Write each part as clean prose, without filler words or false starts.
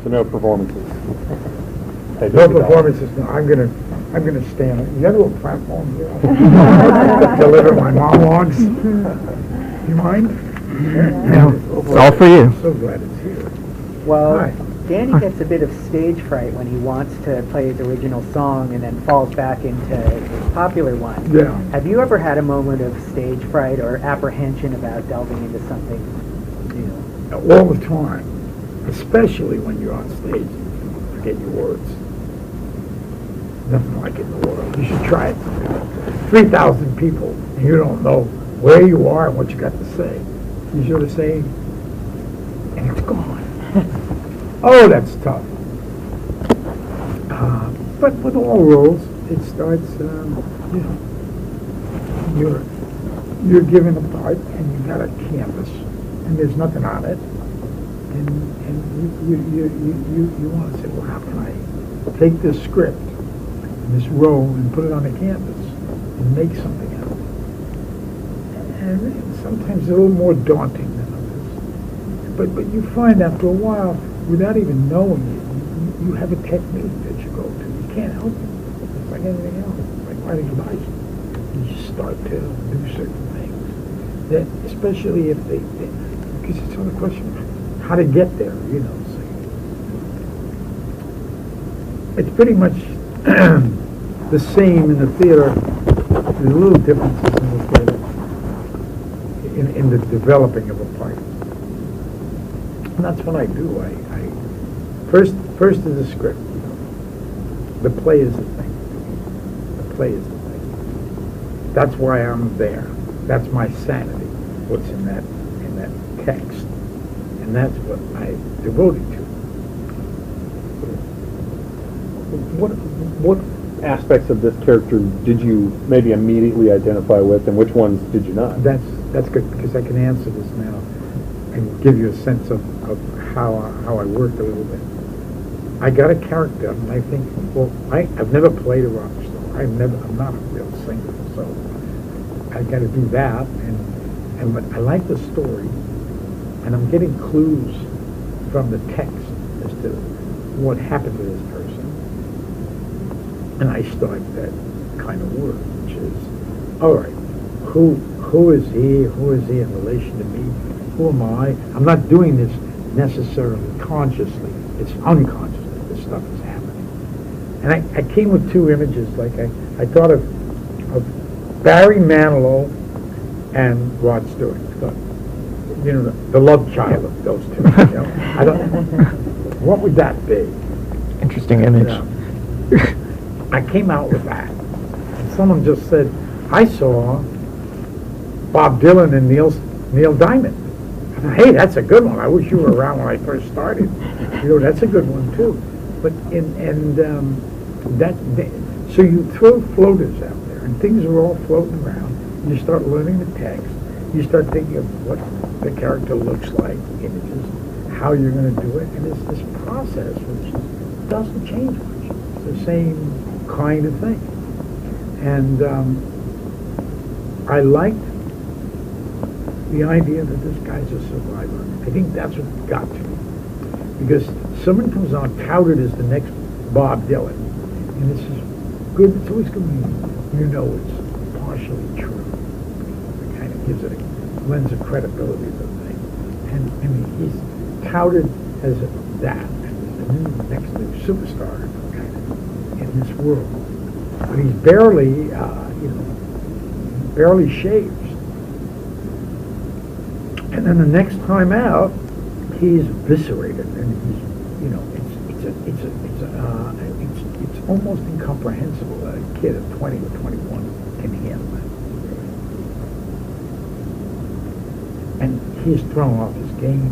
So no performances. No performances. No, I'm gonna stand. You got a little platform here. Deliver my monologues. You mind? No, it's all for you. I'm so glad it's here. Well, Hi. Danny gets a bit of stage fright when he wants to play his original song and then falls back into his popular one. Yeah. Have you ever had a moment of stage fright or apprehension about delving into something new? All the time, especially when you're on stage and you forget your words. Nothing like it in the world. You should try it. 3,000 people, and you don't know where you are and what you got to say. You sort of say, and it's gone. Oh, that's tough. But with all roles, it starts, you're given a part, and you got a canvas, and there's nothing on it, and you want to say, well, how can I take this script, this role, and put it on a canvas, and make something out of it? And sometimes it's a little more daunting than others. But you find after a while, without even knowing it, you have a technique that you go to. You can't help it. It's like anything else. It's like riding a bicycle. You start to do certain things. That, especially if because it's on the question of how to get there, you know. So it's pretty much the same in the theater. There's little differences in the theater, in the developing of a part. And that's what I do. First is the script. You know. The play is the thing. The play is the thing. That's why I'm there. That's my sanity. What's in that text, and that's what I devoted to. What aspects of this character did you maybe immediately identify with, and which ones did you not? That's good, because I can answer this now and give you a sense of how I worked a little bit. I got a character, and I think, well, I've never played a rock star. I'm not a real singer, so I got to do that. But I like the story, and I'm getting clues from the text as to what happened to this person. And I start that kind of work, which is, all right, who is he? Who is he in relation to me? Who am I? I'm not doing this necessarily consciously. It's unconscious that this stuff is happening. And I came with two images. Like I thought of Barry Manilow and Rod Stewart. Thought, you know, the love child of those two. You know? I don't. What would that be? Interesting image. I came out with that. And someone just said, I saw Bob Dylan and Neil Diamond. I thought, hey, that's a good one. I wish you were around when I first started. You know, that's a good one too. But so you throw floaters out there, and things are all floating around. You start learning the text. You start thinking of what the character looks like, images, how you're going to do it, and it's this process which doesn't change much. It's the same kind of thing. And I liked the idea that this guy's a survivor. I think that's what got to me. Because someone comes on touted as the next Bob Dylan, and this is good. It's always good when you know it's partially true. It kind of gives it a lens of credibility to the thing. And I mean, he's touted as that, and the next new superstar kind of in this world. But he's barely, barely shaves. And then the next time out, he's eviscerated, and he's, it's almost incomprehensible that a kid of 20 or 21 can handle it. And he's thrown off his game,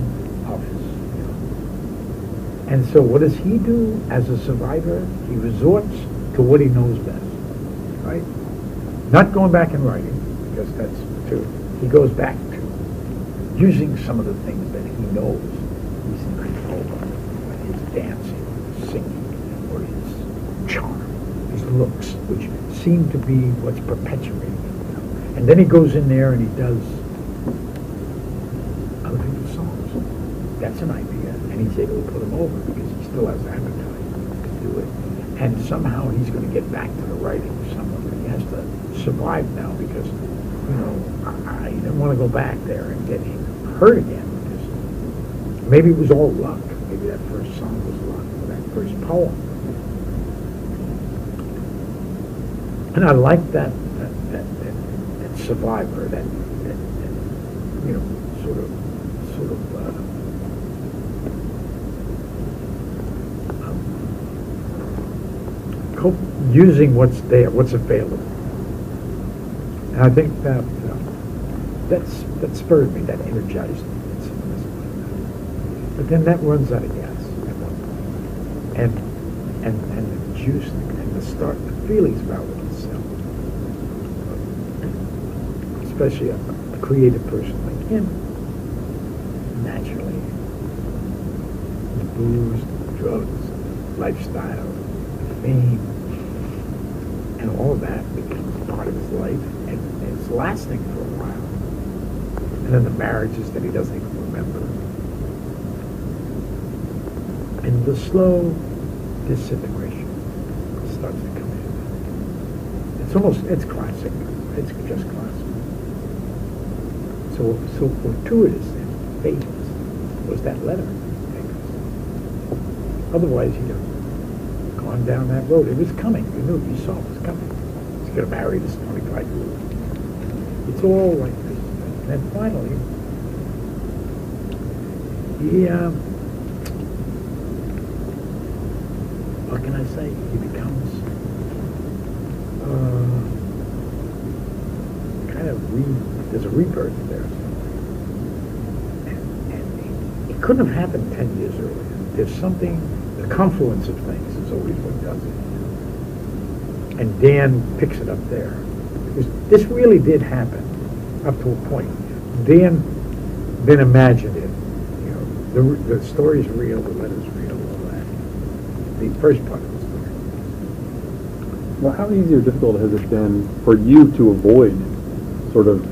And so what does he do as a survivor? He resorts to what he knows best, right? Not going back and writing, because that's too. He goes back to using some of the things that he knows he's in control of, like his dancing, his singing, or his charm, his looks, which seem to be what's perpetuating it. And then he goes in there and he does other people's songs. That's an idea, and he's able to put them over because he's still has appetite to do it. And somehow he's going to get back to the writing somehow. He has to survive now because, I didn't want to go back there and get hurt again. Because maybe it was all luck. Maybe that first song was luck, or that first poem. And I like that survivor, that sort of using what's there, what's available. And I think that spurred me, that energized me. But then that runs out of gas at one point. And the juice and the feelings about oneself, especially a creative person like him, naturally, the booze, the drugs, lifestyle, fame, and all of that becomes part of his life, and it's lasting for a while. And then the marriages that he doesn't even remember. And the slow disintegration starts to come in. It's classic. It's just classic. So fortuitous and famous was that letter. Otherwise, he'd have gone down that road. It was coming. You knew, you saw it was coming. He's going to marry this 25-year-old. It's all like this. And then finally, what can I say? He becomes there's a rebirth there. And it couldn't have happened 10 years earlier. There's something, the confluence of things is always what does it. And Dan picks it up there. Because this really did happen up to a point. Dan then imagined it. The story's real, the letter's real, all that. The first part of the story. Well, how easy or difficult has it been for you to avoid sort of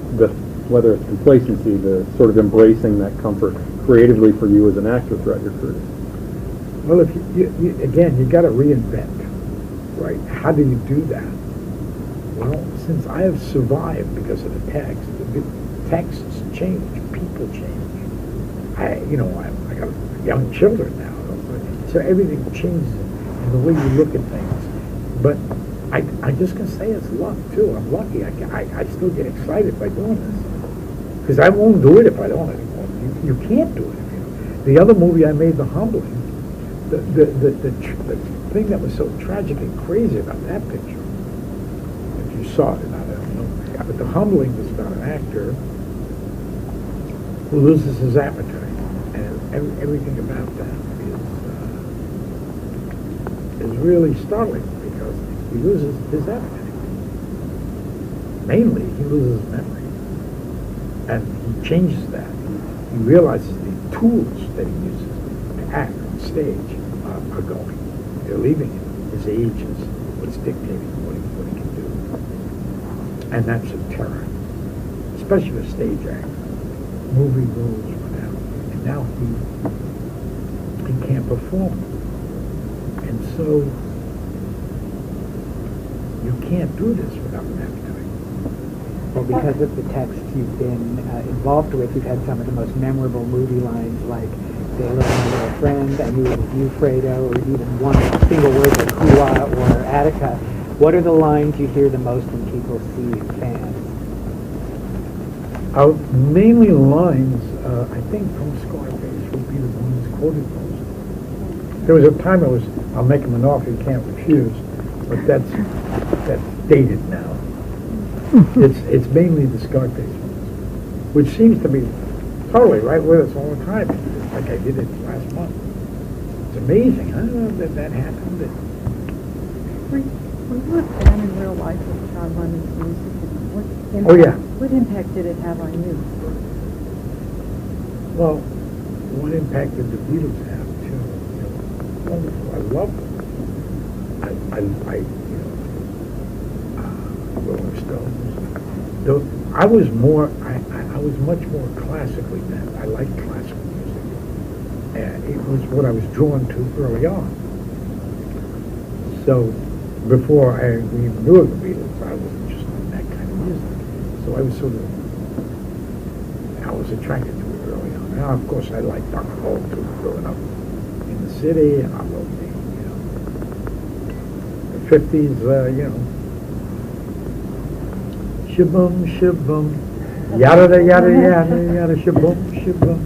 whether it's complacency, the sort of embracing that comfort creatively for you as an actor throughout your career? Well, if you got to reinvent, right? How do you do that? Well, since I have survived because of the texts change, people change. I got young children now, so everything changes in the way you look at things. But I just can say it's luck too. I'm lucky. I still get excited by doing this because I won't do it if I don't anymore. You can't do it. The other movie I made, The Humbling, the thing that was so tragic and crazy about that picture, if you saw it, I don't know, but The Humbling was about an actor who loses his appetite. Everything about that is really startling because he loses his appetite. Mainly, he loses memory. And he changes that. He realizes the tools that he uses to act on stage are going. They're leaving him. His age is what's dictating what he can do. And that's a terror, especially for a stage actor. Movie rules run out. And now he can't perform. And so you can't do this without an appetite. Well, because of the text you've been involved with, you've had some of the most memorable movie lines like "Say hello to my little friend," "I knew it was you, Fredo," or even one single word like "Hua" or "Attica." What are the lines you hear the most when people see you, fans? Mainly lines, I think, from Scarface would be the ones quoted most. There was a time I'll make him an offer you can't refuse, but that's dated now. It's mainly the Scarface ones, which seems to be totally right with us all the time, like I did it last month. It's amazing. I don't know that happened. Were you a fan in real life of John Lennon's music? And what impact did it have on you? Well, what impact did the Beatles have too? Wonderful. I love them. Rolling Stones. I was much more classically bent. I like classical music. it was what I was drawn to early on. So before I even knew of the Beatles, I was interested in that kind of music. So I was I was attracted to it early on. Now, of course, I liked rock and roll too, growing up in the city, and I loved the 50s, shaboom, shaboom, yada, yada, yada, yada, shaboom, shaboom,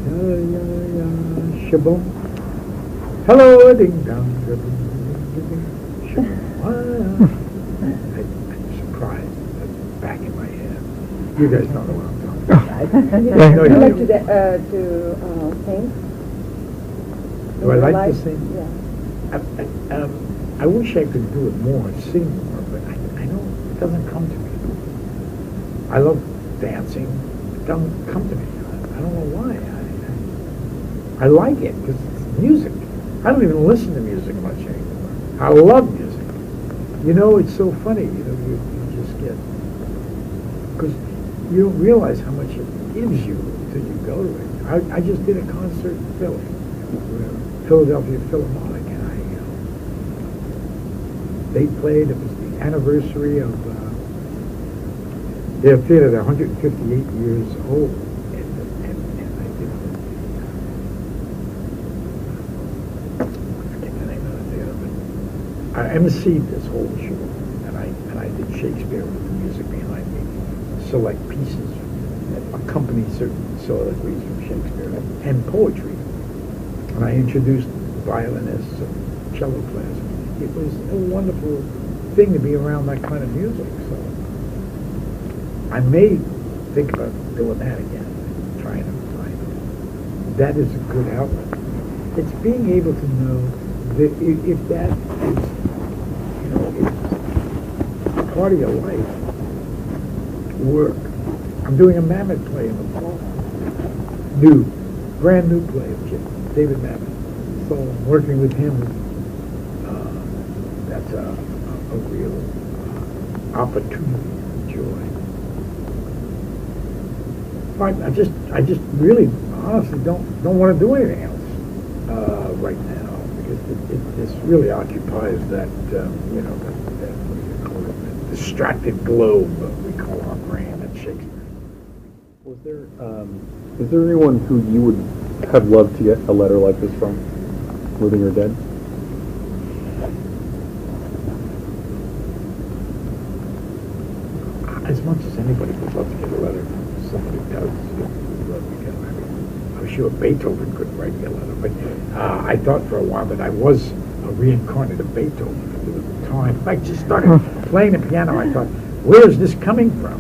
yada, yada, yada, shaboom. Hello, ding dong, ding ding, shaboom. I'm surprised. That's back in my head. You guys don't know what I'm talking about. You like to sing? Do I like to sing? Yeah. I wish I could do it more, sing more, but I don't, it doesn't come to me. I love dancing. It doesn't come to me. I don't know why. I like it because it's music. I don't even listen to music much anymore. I love music. You know, it's so funny. You just get, because you don't realize how much it gives you until you go to it. I just did a concert in Philly, Philadelphia Philharmonic, and they played. It was the anniversary of their theater. They're 158 years old, and I did. I forget the name of the theater, but I emceed this whole show, and I did Shakespeare with the music behind me, select pieces that accompany certain soliloquies from Shakespeare and poetry, and I introduced violinists and cello players. It was a wonderful thing to be around that kind of music. So I may think about doing that again, trying to find it. That is a good outlet. It's being able to know that if that is, it's part of your life, work. I'm doing a Mamet play in the fall. Brand new play of David Mamet. So I'm working with him. That's a real opportunity and joy. But I just really, honestly, don't want to do anything else right now, because this really occupies that what do you call it, that distracted globe we call our brain at Shakespeare. Is there anyone who you would have loved to get a letter like this from, living or dead? As much as anybody would love to get a letter from somebody else, would love to get. I mean, I'm sure Beethoven could write me a letter, but I thought for a while that I was a reincarnated Beethoven. There was a time I just started playing the piano. I thought, where is this coming from?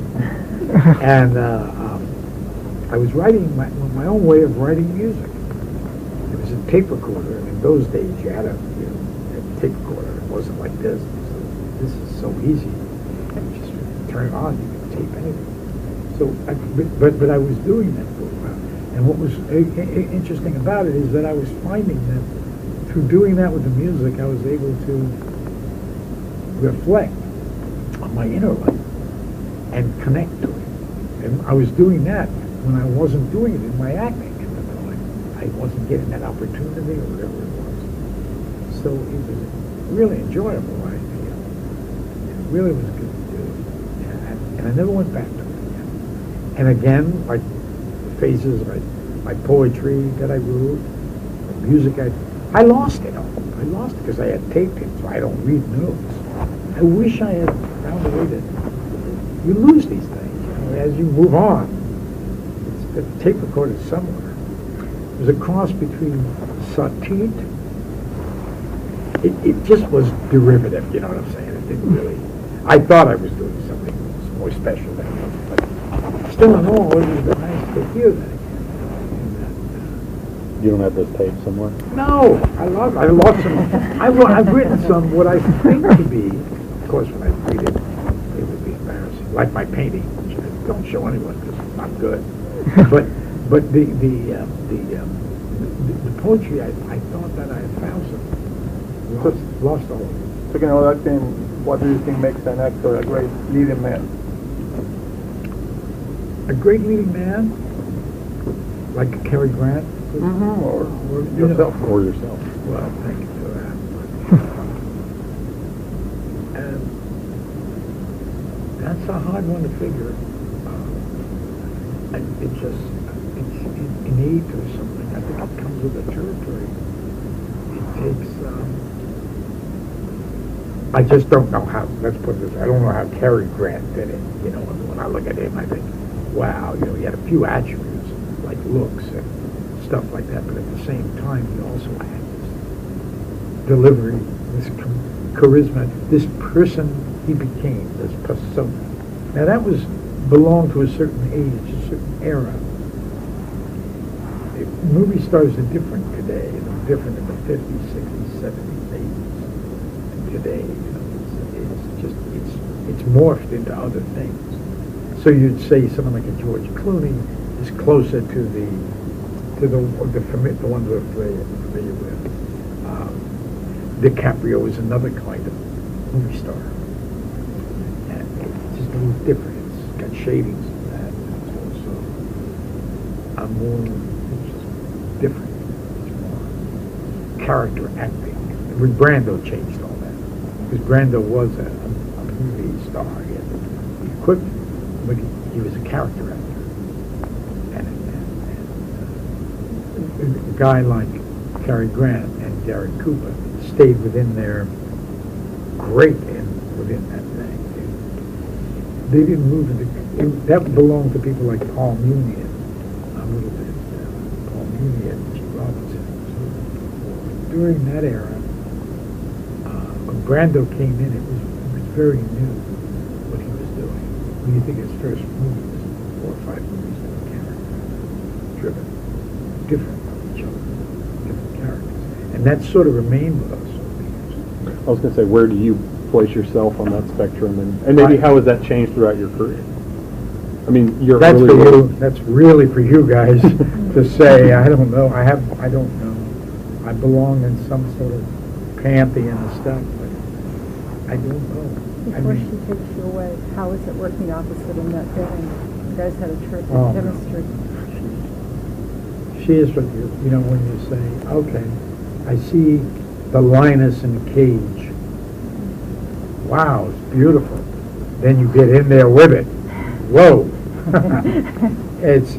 And I was writing my own way of writing music. It was a tape recorder, and in those days you had a tape recorder. It wasn't like this. This is so easy. Turn it on, you can tape anything. So, but I was doing that for a while. And what was interesting about it is that I was finding that through doing that with the music, I was able to reflect on my inner life and connect to it. And I was doing that when I wasn't doing it in my acting at the time. I wasn't getting that opportunity or whatever it was. So it was really enjoyable, I feel. It really was good. And I never went back to it again. And again, like the phases of my poetry that I wrote, the music I lost it all. I lost it because I had taped it, so I don't read notes. I wish I had found a way to. You lose these things as you move on. The tape recorder somewhere. There's a cross between satir. It just was derivative. You know what I'm saying? It didn't really. I thought I was doing something more special than it was, but still in all, it would have been nice to hear that again. You don't have those tapes somewhere? No, I lost some. I've written some what I think to be, of course, when I read it, it would be embarrassing. Like my painting, which I don't show anyone because it's not good. But the poetry, I thought that I had found some. Lost all of it. Speaking of that thing, what do you think makes an actor a great leading man? A great leading man? Like Cary Grant? Or You know. yourself. Or yourself. Well, thank you for that. And that's a hard one to figure. It's innate or something. I think it comes with the territory. It takes, I just don't know how, let's put this, I don't know how Cary Grant did it. You know, when I look at him, I think, wow, you know, he had a few attributes, like looks and stuff like that, but at the same time, he also had this delivery, this charisma, this person he became, this persona. Now that belonged to a certain age, a certain era. Movie stars are different today, different in the 50s, 60s, 70s, 80s. And today, you know, it's morphed into other things. So you'd say someone like a George Clooney is closer to the ones we're familiar with. DiCaprio is another kind of movie star. And it's just a little different. It's got shadings of that. It's also it's just different. It's more character acting. With Brando changed all that. Because Brando was a movie star. He had the equipment, but he was a character actor. And a guy like Cary Grant and Derek Cooper stayed within their within that thing. They didn't move into that belonged to people like Paul Muni, a little bit. Paul Muni and G. Robinson. During that era, when Brando came in, it was very new what he was doing. When you think his first movies, 4 or 5 movies that were character driven, different from each other, different characters. And that sort of remained with us. I was going to say, where do you place yourself on that spectrum, and maybe how has that changed throughout your career? I mean, that's for you. That's really for you guys to say. I don't know. I don't know. I belong in some sort of pantheon of stuff, but I don't know. Before she takes you away, how is it working opposite in that building? You guys had a terrific chemistry. She is what you know, when you say, okay, I see the Linus in the cage. Wow, it's beautiful. Then you get in there with it. Whoa. It's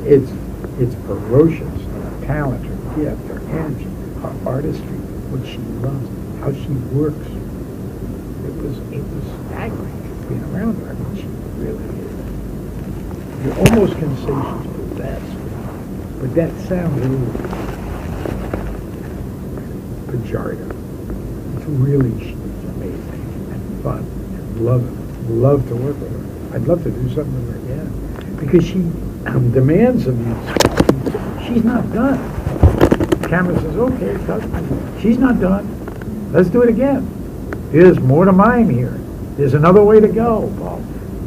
ferocious. Her talent, her gift, her energy, her artistry, what she loves, how she works. It was staggering being around her. I mean, she really is. You almost can say she's possessed, but that sounds a little pejorative. It's really, she's amazing and fun and love to work with her. I'd love to do something with her again because she demands of you. She's not done. The camera says, okay, cut. She's not done. Let's do it again. There's more to mine here. There's another way to go. Well,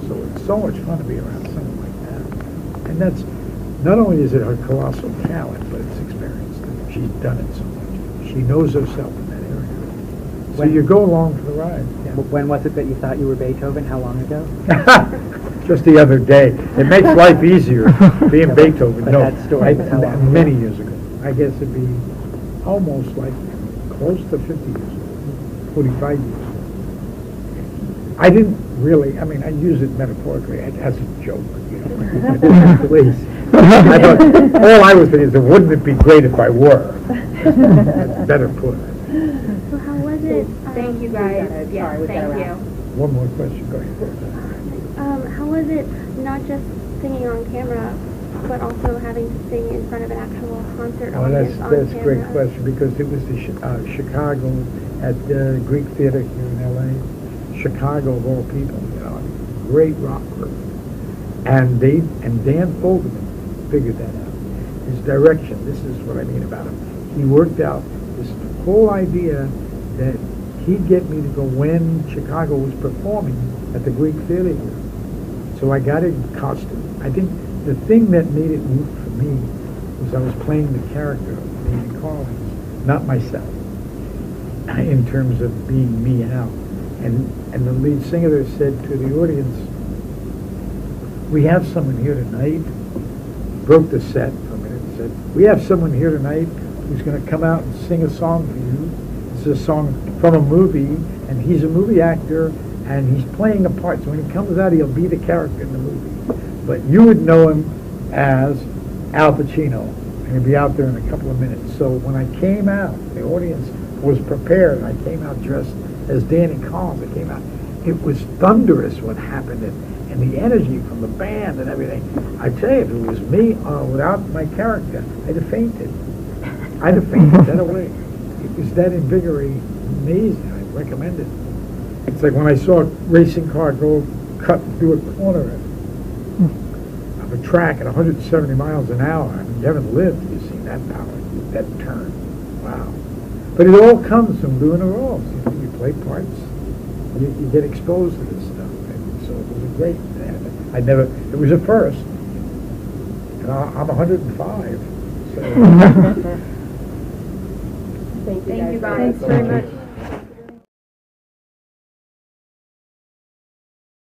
so it's so much fun to be around someone like that. And that's, not only is it her colossal talent, but it's experience. She's done it so much. She knows herself in that area. So you go along for the ride. Yeah. When was it that you thought you were Beethoven? How long ago? Just the other day. It makes life easier being Beethoven. But No, that story was how long ago? many years ago. I guess it'd be almost like close to 50 years ago, 45 years ago. I didn't really, I mean, I use it metaphorically as a joke, you know. Please. I thought, all I was thinking is, wouldn't it be great if I were? That's better put. So how was it? Thank you guys. Yeah, thank you. One more question, go ahead. How was it not just singing on camera, but also having to sing in front of an actual concert audience on That's a camera? great question, because it was the Chicago at Greek Theater here in L.A. Chicago of all people, you know, great rock group. And Dan Fogelman figured that out. His direction, this is what I mean about him. He worked out this whole idea that he'd get me to go when Chicago was performing at the Greek Theater here. So I got it in costume. I think the thing that made it work for me was I was playing the character of David Collins, not myself, in terms of being me out. And the lead singer said to the audience, we have someone here tonight, broke the set for a minute, said, we have someone here tonight who's going to come out and sing a song for you. It's a song from a movie, and he's a movie actor, and he's playing a part. So when he comes out, he'll be the character in the movie. But you would know him as Al Pacino, and he'll be out there in a couple of minutes. So when I came out, the audience was prepared, and I came out dressed as Danny Collins. I came out. It was thunderous what happened, and the energy from the band and everything. I tell you, if it was me without my character, I'd have fainted. I'd have fainted that away. It was that invigorating, amazing. I recommend it. It's like when I saw a racing car go cut through a corner of a track at 170 miles an hour. I mean, you haven't lived, you've seen that power, that turn. Wow. But it all comes from doing the roles. You play parts, you get exposed to this stuff. And so it was a great, it was a first. And I'm 105. So. Thank you guys. Thanks very much.